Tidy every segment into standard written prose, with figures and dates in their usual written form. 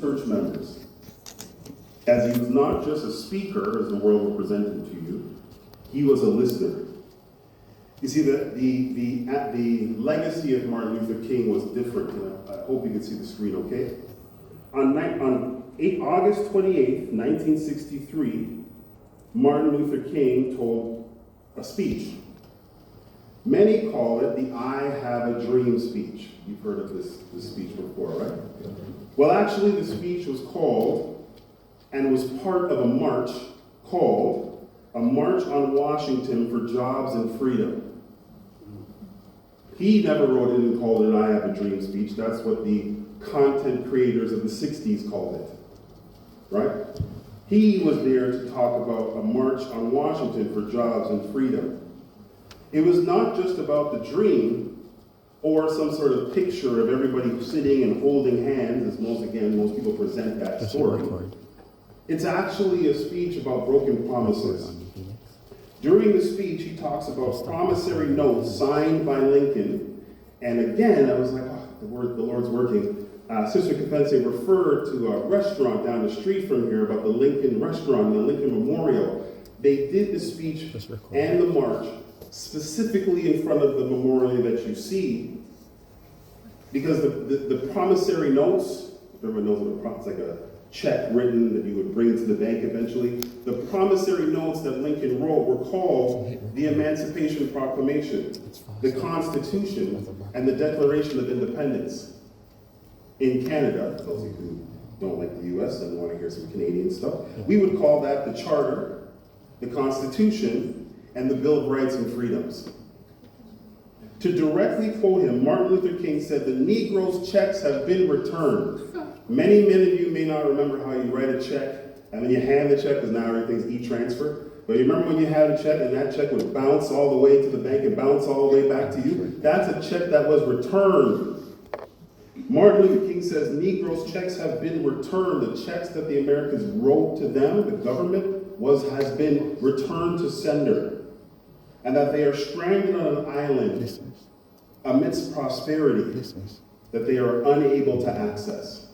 church members, as he was not just a speaker, as the world will present him to you, he was a listener. You see, the legacy of Martin Luther King was different. I hope you can see the screen okay. On August 28th, 1963, Martin Luther King told a speech. Many call it the I Have a Dream speech. You've heard of this speech before, right? Well, actually, the speech was called, and was part of a march called A March on Washington for Jobs and Freedom. He never wrote it and called it an I Have a Dream speech. That's what the content creators of the 60s called it, right? He was there to talk about a march on Washington for jobs and freedom. It was not just about the dream or some sort of picture of everybody sitting and holding hands, as most people present that story. It's actually a speech about broken promises. During the speech, he talks about promissory notes signed by Lincoln. And again, I was like, oh, the Lord's working. Sister Confessing referred to a restaurant down the street from here about the Lincoln restaurant, the Lincoln Memorial. They did the speech and the march specifically in front of the memorial that you see, because the promissory notes, everyone knows what it's like a check written that you would bring to the bank eventually. The promissory notes that Lincoln wrote were called the Emancipation Proclamation, the Constitution, and the Declaration of Independence. In Canada, those of you who don't like the US and want to hear some Canadian stuff, we would call that the Charter, the Constitution, and the Bill of Rights and Freedoms. To directly quote him, Martin Luther King said, "The Negroes' checks have been returned." Many of you may not remember how you write a check, and then you hand the check, because now everything's e-transfer. But you remember when you had a check, and that check would bounce all the way to the bank and bounce all the way back to you? That's a check that was returned. Martin Luther King says Negroes' checks have been returned. The checks that the Americans wrote to them, the government, has been returned to sender. And that they are stranded on an island amidst prosperity that they are unable to access.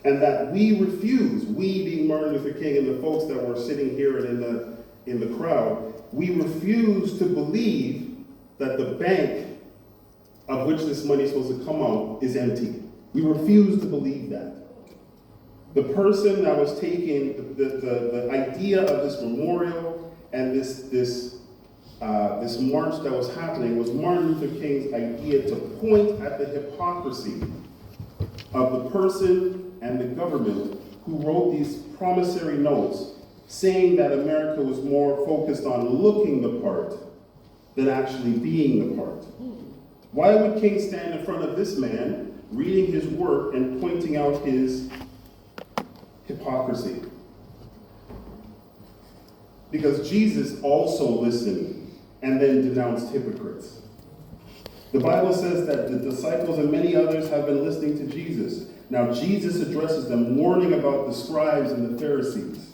And that we refuse, we being Martin Luther King and the folks that were sitting here and in the crowd, we refuse to believe that the bank of which this money is supposed to come out is empty. We refuse to believe that. The person that was taking the idea of this memorial and this march that was happening was Martin Luther King's idea to point at the hypocrisy of the person and the government who wrote these promissory notes saying that America was more focused on looking the part than actually being the part. Why would King stand in front of this man, reading his work and pointing out his hypocrisy? Because Jesus also listened and then denounced hypocrites. The Bible says that the disciples and many others have been listening to Jesus. Now Jesus addresses them, warning about the scribes and the Pharisees.